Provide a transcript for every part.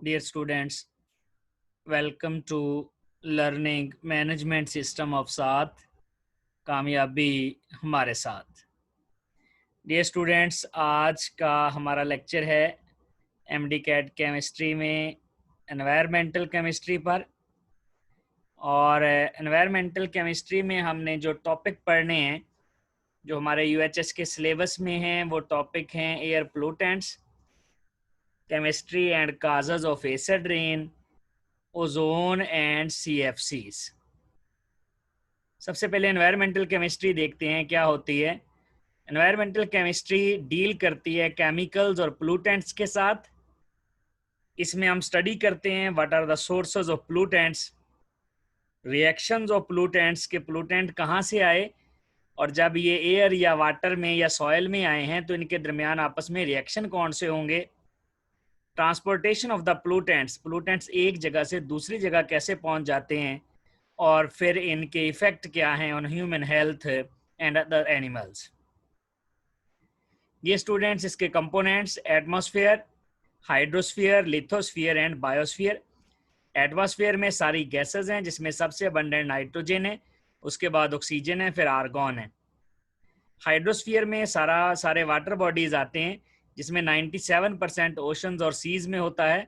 Dear students, welcome to Learning Management System of साथ कामयाबी हमारे साथ। डियर स्टूडेंट्स, आज का हमारा लेक्चर है एमडी कैट केमिस्ट्री में एनवायरमेंटल केमिस्ट्री पर। और एनवायरमेंटल केमिस्ट्री में हमने जो टॉपिक पढ़ने हैं जो हमारे यूएचएस के सिलेबस में हैं वो टॉपिक हैं air pollutants, chemistry and causes of acid rain, ozone and CFCs। सबसे पहले एनवायरमेंटल केमिस्ट्री देखते हैं क्या होती है। एनवायरमेंटल केमिस्ट्री डील करती है केमिकल्स और पोल्यूटेंट्स के साथ। इसमें हम स्टडी करते हैं what are the sources of pollutants, reactions of pollutants के पोल्यूटेंट कहाँ से आए, और जब ये एयर या वाटर में या सॉयल में आए हैं तो इनके दरमियान आपस में रिएक्शन कौन से होंगे। Transportation of the pollutants, pollutants एक जगह से दूसरी जगह कैसे पहुंच जाते हैं, और फिर इनके इफेक्ट क्या हैं on human health and other animals. ये स्टूडेंट्स इसके components atmosphere, hydrosphere, lithosphere and biosphere. Atmosphere में सारी गैसेस हैं जिसमें सबसे अबंडेंट नाइट्रोजन है, उसके बाद ऑक्सीजन है, फिर आर्गॉन है। हाइड्रोस्फीयर में सारे वाटर बॉडीज आते हैं जिसमें 97% ओशंस और सीज में होता है,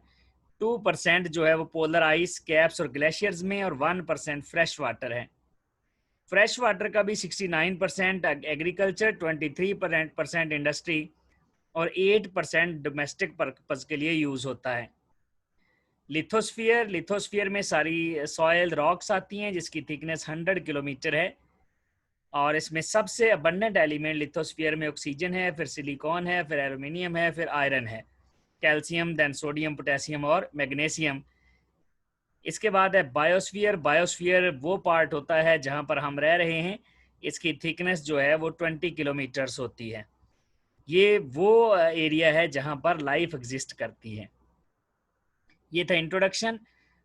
2% जो है वो पोलर आइस कैप्स और ग्लेशियर्स में, और 1% फ्रेश वाटर है। फ्रेश वाटर का भी 69% एग्रीकल्चर, 23% इंडस्ट्री और 8% डोमेस्टिक पर्पज के लिए यूज होता है। लिथोस्फीयर में सारी सॉयल रॉक्स आती हैं जिसकी थिकनेस 100 किलोमीटर है, और इसमें सबसे अबंडेंट एलिमेंट लिथोस्फीयर में ऑक्सीजन है, फिर सिलिकॉन है, फिर एल्यूमिनियम है, फिर आयरन है, कैल्शियम, देन सोडियम, पोटेशियम और मैग्नीशियम। इसके बाद है बायोस्फीयर। बायोस्फीयर वो पार्ट होता है जहां पर हम रह रहे हैं, इसकी थिकनेस जो है वो 20 किलोमीटर्स होती है। ये वो एरिया है जहां पर लाइफ एग्जिस्ट करती है। ये था इंट्रोडक्शन।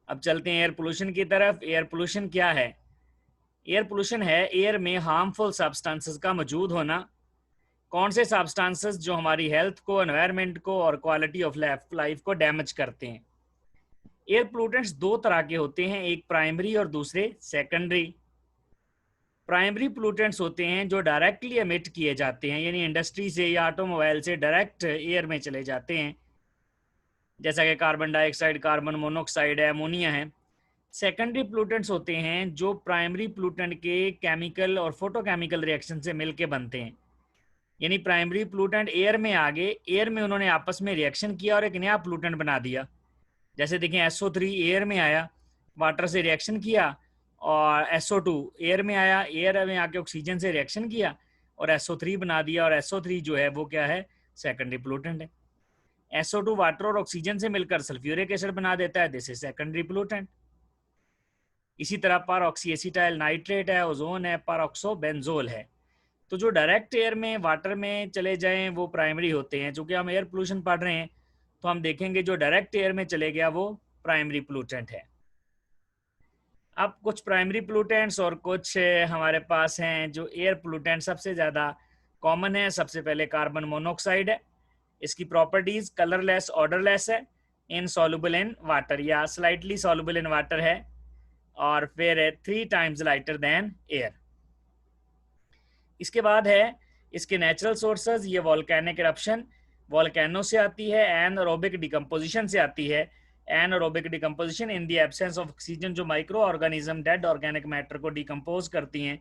अब चलते हैं एयर पोल्यूशन की तरफ। एयर पोल्यूशन क्या है? एयर पोल्यूशन है एयर में हार्मफुल सब्सटेंसेस का मौजूद होना। कौन से सब्सटेंसेस? जो हमारी हेल्थ को, एनवायरनमेंट को और क्वालिटी ऑफ लाइफ को डैमेज करते हैं। एयर पोल्यूटेंट्स दो तरह के होते हैं, एक प्राइमरी और दूसरे सेकेंडरी। प्राइमरी पोल्यूटेंट्स होते हैं जो डायरेक्टली एमिट किए जाते हैं, यानी इंडस्ट्री से या ऑटोमोबाइल से डायरेक्ट एयर में चले जाते हैं, जैसा कि कार्बन डाइऑक्साइड, कार्बन मोनोऑक्साइड है, अमोनिया है। सेकेंडरी पोल्यूटेंट्स होते हैं जो प्राइमरी पोल्यूटेंट के केमिकल और फोटोकेमिकल रिएक्शन से मिलके बनते हैं। यानी प्राइमरी पोल्यूटेंट एयर में आ गए, एयर में उन्होंने आपस में रिएक्शन किया और एक नया पोल्यूटेंट बना दिया। जैसे देखें SO3 एयर में आया, वाटर से रिएक्शन किया, और SO2 एयर में आया, एयर में आके ऑक्सीजन से रिएक्शन किया और SO3 बना दिया, और SO3 जो है वो क्या है? सेकेंडरी पोल्यूटेंट है। SO2 वाटर और ऑक्सीजन से मिलकर सल्फ्यूरिक एसिड बना देता है, दिस इज सेकेंडरी पोल्यूटेंट। इसी तरह पर ऑक्सीएसिटाइल नाइट्रेट है, ओजोन है, परऑक्सोबेंजोल है। तो जो डायरेक्ट एयर में, वाटर में चले जाएं वो प्राइमरी होते हैं। चूंकि हम एयर पोल्यूशन पढ़ रहे हैं तो हम देखेंगे जो डायरेक्ट एयर में चले गया वो प्राइमरी पोल्यूटेंट है। अब कुछ प्राइमरी पोल्यूटेंट्स और कुछ हमारे पास हैं जो एयर पोल्यूटेंट सबसे ज़्यादा कॉमन है। सबसे पहले कार्बन मोनोऑक्साइड है। इसकी प्रॉपर्टीज कलरलेस, ऑर्डरलेस है, इनसॉल्युबल इन वाटर या स्लाइटली सॉल्युबल इन वाटर है, और फिर 3 टाइम्स लाइटर देन एयर। इसके बाद है इसके नेचुरल सोर्सेज। ये वॉल्केनिक इरप्शन, वॉल्केनो से आती है, एनारोबिक डिकम्पोजिशन से आती है। Anaerobic decomposition in the absence of oxygen, जो microorganism dead organic matter को डिकम्पोज करती हैं।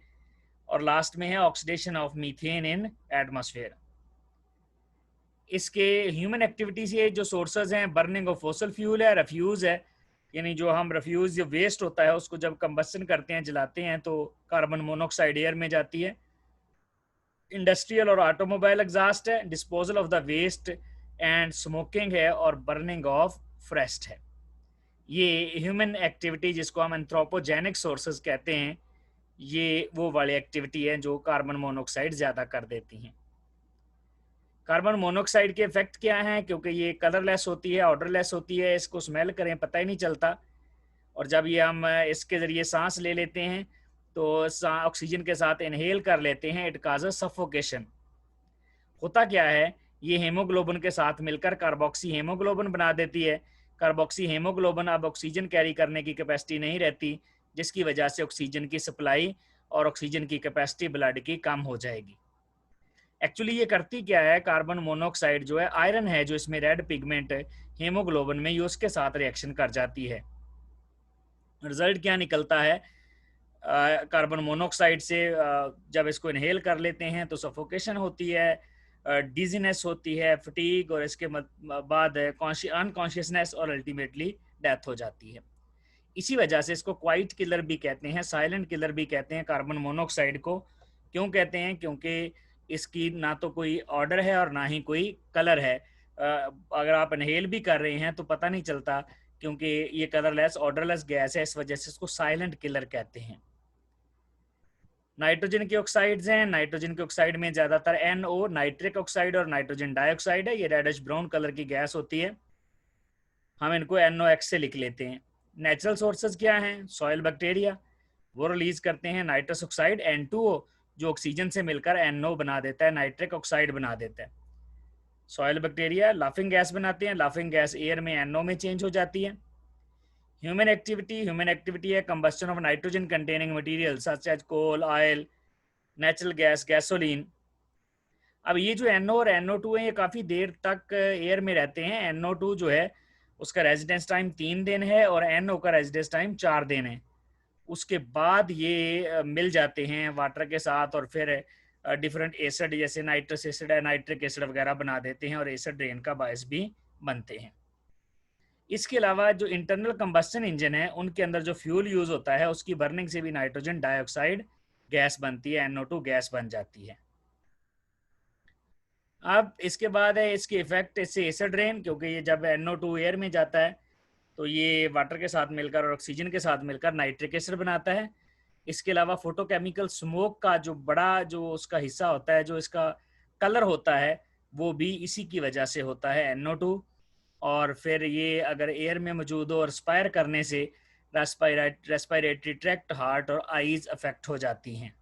और लास्ट में है oxidation of methane in atmosphere. इसके ह्यूमन एक्टिविटी से जो सोर्सेज हैं, बर्निंग ऑफ फोसल फ्यूल है, रेफ्यूज है, यानी जो हम रेफ्यूज, जो वेस्ट होता है उसको जब कंबस्शन करते हैं, जलाते हैं, तो कार्बन मोनोऑक्साइड एयर में जाती है। इंडस्ट्रियल और ऑटोमोबाइल एग्जॉस्ट है, disposal of the waste and smoking है, और बर्निंग ऑफ फॉरेस्ट है। ये ह्यूमन एक्टिविटी जिसको हम एंथ्रोपोजेनिक सोर्सेज कहते हैं, ये वो वाली एक्टिविटी है जो कार्बन मोनोऑक्साइड ज़्यादा कर देती हैं। कार्बन मोनोऑक्साइड के इफेक्ट क्या हैं? क्योंकि ये कलरलेस होती है, ऑर्डरलेस होती है, इसको स्मेल करें पता ही नहीं चलता, और जब ये हम इसके ज़रिए सांस ले लेते हैं तो ऑक्सीजन के साथ इनहेल कर लेते हैं, इट काजेस सफोकेशन। होता क्या है, ये हेमोग्लोबिन के साथ मिलकर कार्बोक्सी हेमोग्लोबिन बना देती है, कार्बोक्सी हेमोग्लोबिन अब ऑक्सीजन कैरी करने की कैपेसिटी नहीं रहती, जिसकी वजह से ऑक्सीजन की सप्लाई और ऑक्सीजन की कैपेसिटी ब्लड की कम हो जाएगी। एक्चुअली ये करती क्या है, कार्बन मोनोऑक्साइड जो है आयरन है जो इसमें रेड पिगमेंट हेमोग्लोबिन में, ये उसके साथ रिएक्शन कर जाती है। रिजल्ट क्या निकलता है, कार्बन मोनोऑक्साइड से जब इसको इनहेल कर लेते हैं तो सफोकेशन होती है, डिजीनेस होती है, फटीग, और इसके बाद अनकॉन्शियसनेस और अल्टीमेटली डेथ हो जाती है। इसी वजह से इसको क्वाइट किलर भी कहते हैं, साइलेंट किलर भी कहते हैं कार्बन मोनोऑक्साइड को। क्यों कहते हैं? क्योंकि इसकी ना तो कोई ऑर्डर है और ना ही कोई कलर है। अगर आप इनहेल भी कर रहे हैं तो पता नहीं चलता, क्योंकि ये कलरलेस ऑर्डरलेस गैस है, इस वजह से इसको साइलेंट किलर कहते हैं। नाइट्रोजन के ऑक्साइड्स हैं। नाइट्रोजन के ऑक्साइड में ज़्यादातर NO नाइट्रिक ऑक्साइड और नाइट्रोजन डाइऑक्साइड है। ये रेडिश ब्राउन कलर की गैस होती है, हम इनको NOx से लिख लेते हैं। नेचुरल सोर्सेज क्या हैं? सॉइल बैक्टीरिया, वो रिलीज करते हैं नाइट्रस ऑक्साइड N2O, जो ऑक्सीजन से मिलकर NO बना देता है, नाइट्रिक ऑक्साइड बना देता है। सॉइल बैक्टीरिया लाफिंग गैस बनाते हैं, लाफिंग गैस एयर में NO में चेंज हो जाती है। ह्यूमन एक्टिविटी है combustion of nitrogen containing material such as coal, oil, natural gas, gasoline. अब ये जो NO और NO2 है, ये काफ़ी देर तक एयर में रहते हैं। NO2 जो है उसका रेजिडेंस टाइम 3 दिन है और NO का रेजिडेंस टाइम 4 दिन है। उसके बाद ये मिल जाते हैं वाटर के साथ और फिर डिफरेंट एसिड जैसे नाइट्रस एसिड है, नाइट्रिक एसिड वगैरह बना देते हैं और एसिड रेन का बायस भी बनते हैं। इसके अलावा जो इंटरनल कंबस्टन इंजन है उनके अंदर जो फ्यूल यूज होता है उसकी बर्निंग से भी नाइट्रोजन डाइऑक्साइड गैस बनती है, NO2 गैस बन जाती है। अब इसके बाद है इसके इफेक्ट, इससे एसिड रेन, क्योंकि ये जब NO2 एयर में जाता है तो ये वाटर के साथ मिलकर और ऑक्सीजन के साथ मिलकर नाइट्रिक एसिड बनाता है। इसके अलावा फोटोकेमिकल स्मोक का जो बड़ा जो उसका हिस्सा होता है, जो इसका कलर होता है, वो भी इसी की वजह से होता है, NO2। और फिर ये अगर एयर में मौजूद हो और स्पायर करने से रेस्पिरेटरी ट्रैक्ट, हार्ट और आईज अफेक्ट हो जाती हैं।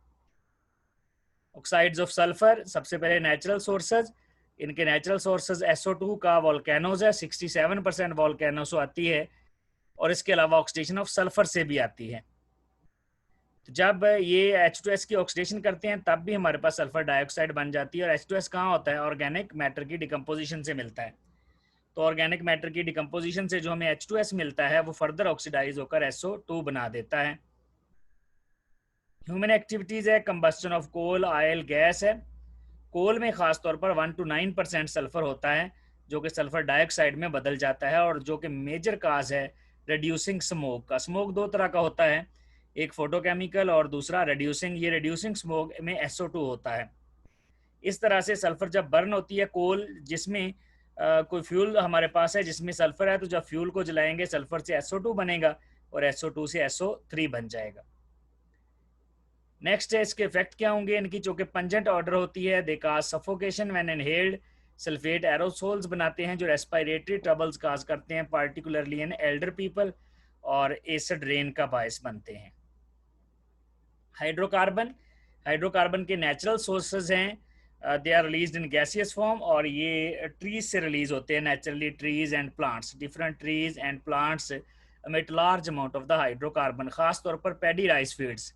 ऑक्साइड्स ऑफ सल्फर, सबसे पहले नेचुरल सोर्सेज। इनके नेचुरल सोर्सेज SO2 का वॉल्केनोज है, 67% वॉल्केनो से आती है, और इसके अलावा ऑक्सीडेशन ऑफ सल्फर से भी आती है। तो जब ये H2S की ऑक्सीडेशन करते हैं तब भी हमारे पास सल्फर डाइऑक्साइड बन जाती है। और H2S कहाँ होता है? ऑर्गेनिक मैटर की डिकम्पोजिशन से मिलता है। तो ऑर्गेनिक मैटर की डिकम्पोजिशन से जो हमें H2S मिलता है वो फर्दर ऑक्सीडाइज होकर SO2 बना देता है। ह्यूमन एक्टिविटीज़ है combustion of coal, oil, gas है। कोल में खास तौर पर 1 to 9% सल्फर होता है जो कि सल्फर डाइऑक्साइड में बदल जाता है, और जो कि मेजर काज है रिड्यूसिंग स्मोक का। स्मोक दो तरह का होता है, एक फोटोकेमिकल और दूसरा रिड्यूसिंग। ये रिड्यूसिंग स्मोक में SO2 होता है। इस तरह से सल्फर जब बर्न होती है, कोल जिसमें कोई फ्यूल हमारे पास है जिसमें सल्फर है, तो जब फ्यूल को जलाएंगे सल्फर से SO2 बनेगा और SO2 से SO3 बन जाएगा। नेक्स्ट है इसके इफेक्ट क्या होंगे इनकी, जो कि पंजेंट ऑर्डर होती है। They cause suffocation when inhaled. Sulphate aerosols बनाते हैं जो रेस्पिरेटरी ट्रबल्स काज करते हैं, पार्टिकुलरली इन एल्डर पीपल, और एसिड रेन का बायस बनते हैं। हाइड्रोकार्बन, हाइड्रोकार्बन के नेचुरल सोर्सेज हैं, they are released in gaseous form, और ये ट्रीज से रिलीज होते हैं naturally. Trees and plants, different trees and plants emit large amount of the hydrocarbon. खास तौर पर पैडी राइस फील्ड्स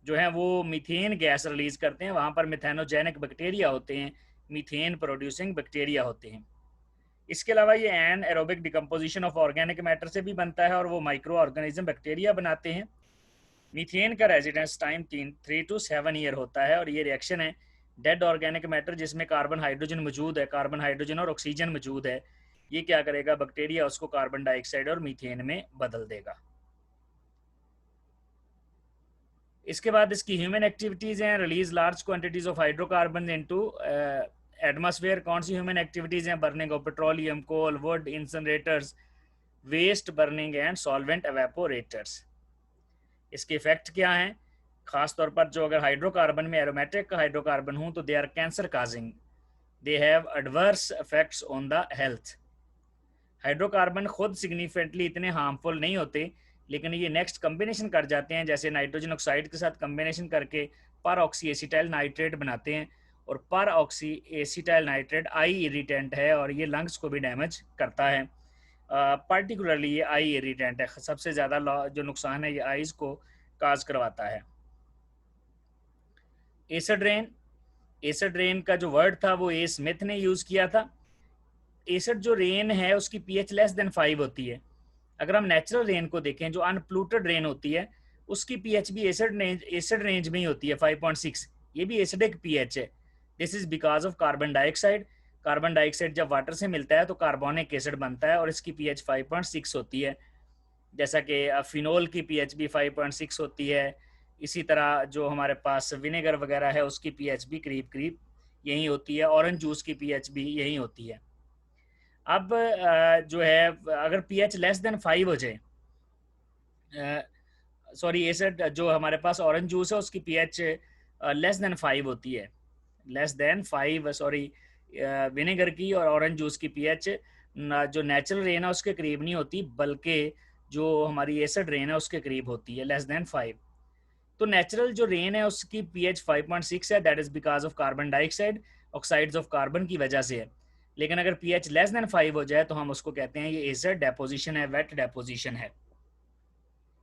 जो हैं वो मीथेन गैस रिलीज करते हैं, वहाँ पर मिथेनोजेनिक बैक्टीरिया होते हैं, मीथेन प्रोड्यूसिंग बैक्टीरिया होते हैं। इसके अलावा ये anaerobic decomposition of organic matter से भी बनता है और वो माइक्रो ऑर्गेनिज्म बैक्टीरिया बनाते हैं। मीथेन का रेजिडेंस टाइम 3 to 7 ईयर होता है, और ये रिएक्शन है डेड ऑर्गेनिक मैटर जिसमें कार्बन हाइड्रोजन मौजूद है, कार्बन हाइड्रोजन और ऑक्सीजन मौजूद है, ये क्या करेगा, बैक्टीरिया उसको कार्बन डाइऑक्साइड और मीथेन में बदल देगा। इसके बाद इसकी ह्यूमन एक्टिविटीज़ हैं, release large quantities of hydrocarbon into atmosphere. कौन सी ह्यूमन एक्टिविटीज़ हैं? Burning of petroleum, coal, wood, incinerators, waste burning and solvent evaporators. इसके इफेक्ट क्या हैं? खास तौर पर जो अगर हाइड्रोकार्बन में एरोमेटिक हाइड्रोकार्बन हूँ तो they are cancer causing, they have adverse effects on the health. Hydrocarbon खुद सिग्निफिकेंटली इतने हार्मफुल नहीं होते, लेकिन ये नेक्स्ट कम्बिनेशन कर जाते हैं, जैसे नाइट्रोजन ऑक्साइड के साथ कम्बिनेशन करके पर ऑक्सी एसिटाइल नाइट्रेट बनाते हैं, और पर ऑक्सी एसिटाइल नाइट्रेट आई इरिटेंट है और ये लंग्स को भी डैमेज करता है। पार्टिकुलरली ये आई इरिटेंट है, सबसे ज़्यादा जो नुकसान है ये आईज़ को काज करवाता है। एसिड रेन, एसिड रेन का जो वर्ड था वो ए स्मिथ ने यूज़ किया था। एसिड जो रेन है उसकी पीएच लेस देन 5 होती है। अगर हम नेचुरल रेन को देखें जो अनप्लूटेड रेन होती है उसकी पीएच भी एसिड रेंज में ही होती है 5.6। ये भी एसिडिक पीएच है। This is because of carbon dioxide. Carbon dioxide जब वाटर से मिलता है तो कार्बोनिक एसिड बनता है और इसकी पीएच 5.6 होती है। जैसा कि फिनोल की पीएच भी 5.6 होती है। इसी तरह जो हमारे पास विनेगर वगैरह है उसकी पीएच भी करीब करीब यही होती है। ऑरेंज जूस की पीएच भी यही होती है। अब जो है अगर पीएच लेस देन 5 हो जाए, सॉरी एसिड जो हमारे पास ऑरेंज जूस है उसकी पीएच लेस देन 5 होती है, लेस देन 5 सॉरी विनेगर की और ऑरेंज जूस की पीएच जो नेचुरल रेन है उसके करीब नहीं होती बल्कि जो हमारी एसिड रेन है उसके करीब होती है, लेस देन 5। तो नेचुरल जो रेन है उसकी पीएच 5.6 है, that is because of carbon dioxide, oxides of carbon की वजह से है। लेकिन अगर पीएच लेस देन 5 हो जाए तो हम उसको कहते हैं ये एसिड डेपोजिशन है, वेट डेपोजिशन है।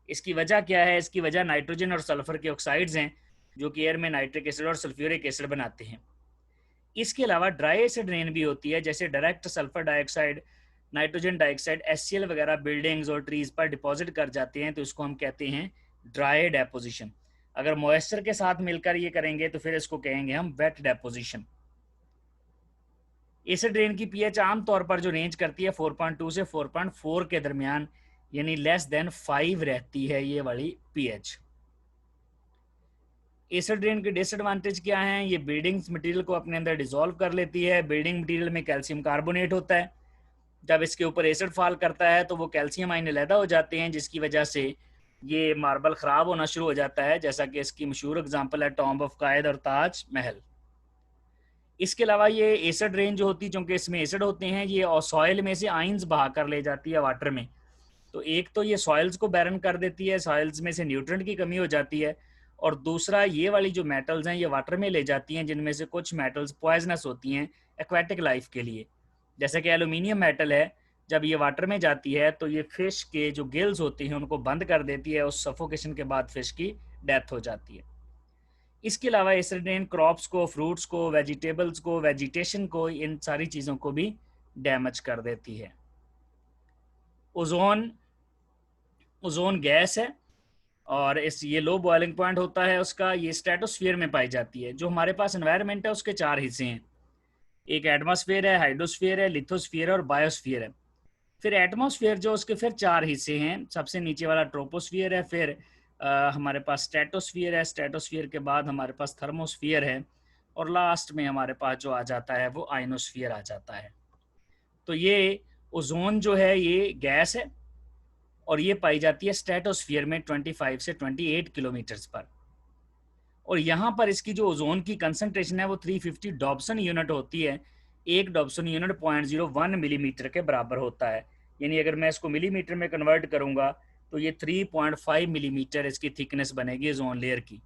इसकी वजह क्या है? इसकी वजह नाइट्रोजन और सल्फर के ऑक्साइड्स हैं जो कि एयर में नाइट्रिक एसिड और सल्फ्यूरिक एसिड बनाते हैं। इसके अलावा ड्राई एसिड रेन भी होती है, जैसे direct sulphur dioxide, nitrogen dioxide, HCL वगैरह बिल्डिंग्स और ट्रीज पर डिपॉजिट कर जाते हैं तो इसको हम कहते हैं ड्राई डेपोजिशन। अगर मॉइस्चर के साथ मिलकर ये करेंगे तो फिर इसको कहेंगे हम वेट डेपोजिशन। एसिड रेन की पीएच आमतौर पर जो रेंज करती है 4.2 से 4.4 के दरमियान, यानी लेस देन 5 रहती है ये वाली पीएच। एसिड रेन के डिसएडवांटेज क्या हैं? ये बिल्डिंग मटेरियल को अपने अंदर डिसॉल्व कर लेती है। बिल्डिंग मटेरियल में कैल्शियम कार्बोनेट होता है, जब इसके ऊपर एसिड फॉल करता है तो वो कैल्शियम आयन अलहदा हो जाते हैं जिसकी वजह से ये मार्बल ख़राब होना शुरू हो जाता है, जैसा कि इसकी मशहूर एग्जांपल है टॉम्ब ऑफ कायद और ताज महल। इसके अलावा ये एसिड रेन जो होती है, चूँकि इसमें एसिड होते हैं, ये सॉइल में से आइंस बहा कर ले जाती है वाटर में। तो एक तो ये सॉइल्स को बैरन कर देती है, सॉइल्स में से न्यूट्रिएंट की कमी हो जाती है, और दूसरा ये वाली जो मेटल्स हैं ये वाटर में ले जाती हैं, जिनमें से कुछ मेटल्स पॉइजनस होती हैं एक्वेटिक लाइफ के लिए। जैसे कि एल्यूमिनियम मेटल है, जब ये वाटर में जाती है तो ये फिश के जो गिल्स होती हैं उनको बंद कर देती है, उस सफोकेशन के बाद फिश की डेथ हो जाती है। इसके अलावा एसिड रेन क्रॉप्स को, फ्रूट्स को, वेजिटेबल्स को, वेजिटेशन को, इन सारी चीज़ों को भी डैमेज कर देती है। ओजोन, ओजोन गैस है और इस ये लो बॉइलिंग पॉइंट होता है उसका, ये स्ट्रेटोस्फीयर में पाई जाती है। जो हमारे पास एनवायरनमेंट है उसके 4 हिस्से हैं, एक एटमॉस्फेयर है, हाइड्रोस्फीयर है, लिथोस्फीयर है और बायोस्फीयर है। फिर एटमॉस्फेयर जो उसके फिर 4 हिस्से हैं, सबसे नीचे वाला ट्रोपोस्फीयर है, फिर हमारे पास स्ट्रेटोस्फीयर है, स्ट्रेटोस्फीयर के बाद हमारे पास थर्मोस्फीयर है, और लास्ट में हमारे पास जो आ जाता है वो आयनोस्फीयर आ जाता है। तो ये ओजोन जो है ये गैस है और ये पाई जाती है स्ट्रेटोस्फीयर में 25 से 28 किलोमीटर्स पर, और यहाँ पर इसकी जो ओजोन की कंसंट्रेशन है वो 350 डॉब्सन यूनिट होती है। एक डॉब्सन यूनिट 0.01 मिलीमीटर के बराबर होता है, यानी अगर मैं इसको मिलीमीटर में कन्वर्ट करूँगा तो ये 3.5 मिलीमीटर इसकी थिकनेस बनेगी ओजोन लेयर की।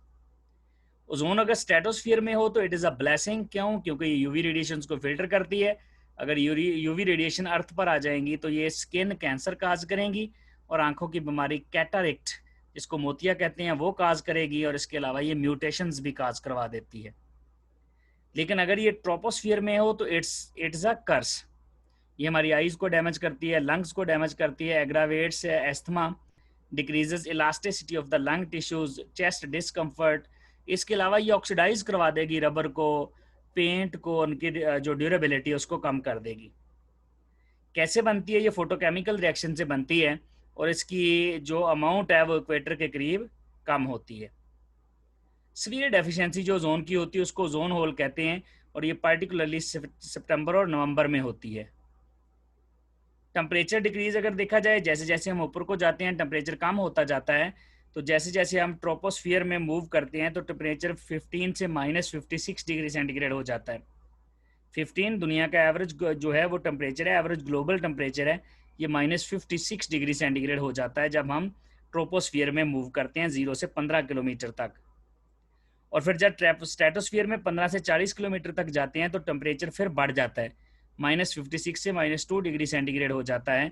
ओजोन अगर स्ट्रेटोस्फीयर में हो तो इट इज़ अ ब्लेसिंग। क्यों? क्योंकि ये यूवी रेडिएशन को फिल्टर करती है। अगर यूवी रेडिएशन अर्थ पर आ जाएंगी तो ये स्किन कैंसर काज करेंगी और आंखों की बीमारी कैटरेक्ट, जिसको मोतिया कहते हैं, वो काज करेगी, और इसके अलावा ये म्यूटेशंस भी काज करवा देती है। लेकिन अगर ये ट्रोपोस्फियर में हो तो इट्स अ कर्स। ये हमारी आईज को डैमेज करती है, लंग्स को डैमेज करती है, aggravates asthma, decreases elasticity of the lung tissues, chest discomfort. इसके अलावा ये ऑक्सीडाइज करवा देगी रबर को, पेंट को, उनकी जो ड्यूरेबिलिटी है उसको कम कर देगी। कैसे बनती है? ये फोटोकेमिकल रिएक्शन से बनती है और इसकी जो अमाउंट है वो इक्वेटर के करीब कम होती है। सीवियर डेफिशिएंसी जो ओजोन की होती है उसको ओजोन होल कहते हैं, और ये पार्टिकुलरली सितंबर और नवंबर में होती है। टेम्परेचर डिक्रीज अगर देखा जाए, जैसे जैसे हम ऊपर को जाते हैं टेम्परेचर कम होता जाता है, तो जैसे जैसे हम ट्रोपोस्फियर में मूव करते हैं तो टेम्परेचर 15 से -56 डिग्री सेंटीग्रेड हो जाता है। 15 दुनिया का एवरेज जो है वो टेम्परेचर है, एवरेज ग्लोबल टेम्परेचर है, ये -56 डिग्री सेंटीग्रेड हो जाता है जब हम ट्रोपोस्फियर में मूव करते हैं 0 से 15 किलोमीटर तक। और फिर जब स्ट्रेटोस्फियर में 15 से 40 किलोमीटर तक जाते हैं तो टेम्परेचर फिर बढ़ जाता है, -56 से -2 डिग्री सेंटीग्रेड हो जाता है,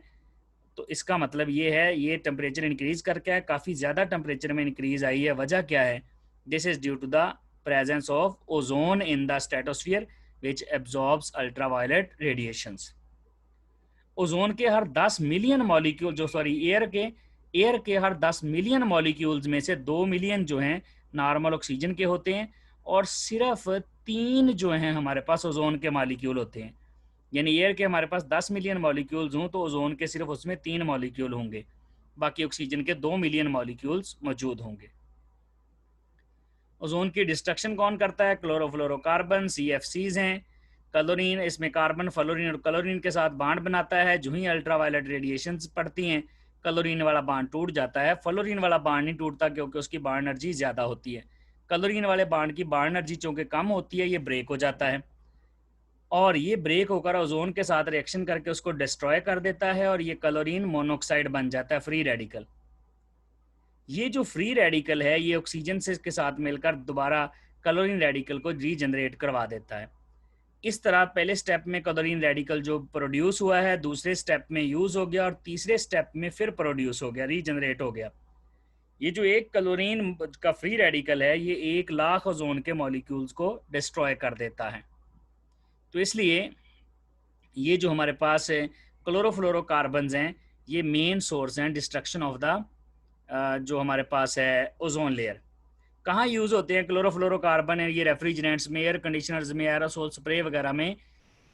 तो इसका मतलब ये है, ये टेम्परेचर इंक्रीज करके है, काफ़ी ज़्यादा टेम्परेचर में इंक्रीज आई है। वजह क्या है? This is due to the presence of ozone in the stratosphere which absorbs ultraviolet radiations. Ozone के हर 10 मिलियन मॉलिक्यूल जो सॉरी एयर के हर 10 मिलियन मॉलिक्यूल्स में से 2 मिलियन जो हैं नॉर्मल ऑक्सीजन के होते हैं, और सिर्फ 3 जो हैं हमारे पास ओजोन के मॉलिक्यूल होते हैं। यानी एयर के हमारे पास 10 मिलियन मॉलिक्यूल्स हों तो ओजोन के सिर्फ उसमें 3 मॉलिक्यूल होंगे, बाकी ऑक्सीजन के 2 मिलियन मॉलिक्यूल्स मौजूद होंगे। ओजोन की डिस्ट्रक्शन कौन करता है? क्लोरोफ्लोरोकार्बन, CFCs हैं। क्लोरीन, इसमें कार्बन, फ्लोरीन और क्लोरीन के साथ बांड बनाता है। जो ही अल्ट्रावायलेट रेडिएशंस पड़ती हैं, क्लोरीन वाला बांड टूट जाता है। फ्लोरीन वाला बांड नहीं टूटता क्योंकि उसकी बांड एनर्जी ज़्यादा होती है। क्लोरीन वाले बांड की बांड एनर्जी चूँकि कम होती है, ये ब्रेक हो जाता है, और ये ब्रेक होकर ओजोन के साथ रिएक्शन करके उसको डिस्ट्रॉय कर देता है, और ये क्लोरीन मोनोऑक्साइड बन जाता है, फ्री रेडिकल। ये जो फ्री रेडिकल है, ये ऑक्सीजन से के साथ मिलकर दोबारा क्लोरीन रेडिकल को रीजनरेट करवा देता है। इस तरह पहले स्टेप में क्लोरीन रेडिकल जो प्रोड्यूस हुआ है, दूसरे स्टेप में यूज हो गया, और तीसरे स्टेप में फिर प्रोड्यूस हो गया, रीजनरेट हो गया। ये जो एक क्लोरीन का फ्री रेडिकल है, ये 1,00,000 ओजोन के मॉलिक्यूल्स को डिस्ट्रॉय कर देता है। तो इसलिए ये जो हमारे पास क्लोरोफ्लोरोकार्बन्स हैं, ये मेन सोर्स हैं डिस्ट्रक्शन ऑफ द जो हमारे पास है ओजोन लेयर। कहाँ यूज़ होते हैं क्लोरोफ्लोरोकार्बन है? ये रेफ्रिजरेंट्स में, एयर कंडीशनर्स में, एरोसोल स्प्रे वगैरह में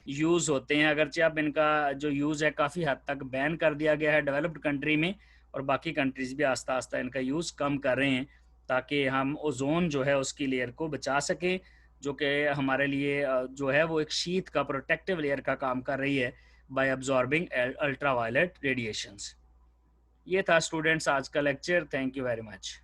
यूज़ होते हैं। अगरचे अब इनका जो यूज़ है काफ़ी हद तक बैन कर दिया गया है डेवलप्ड कंट्री में, और बाकी कंट्रीज़ भी आस्ता आस्ता इनका यूज़ कम कर रहे हैं, ताकि हम ओजोन जो है उसकी लेयर को बचा सकें, जो कि हमारे लिए जो है वो एक शीट का प्रोटेक्टिव लेयर का काम कर रही है बाय अब्जॉर्बिंग अल्ट्रावायलेट रेडिएशंस। ये था स्टूडेंट्स आज का lecture. Thank you very much.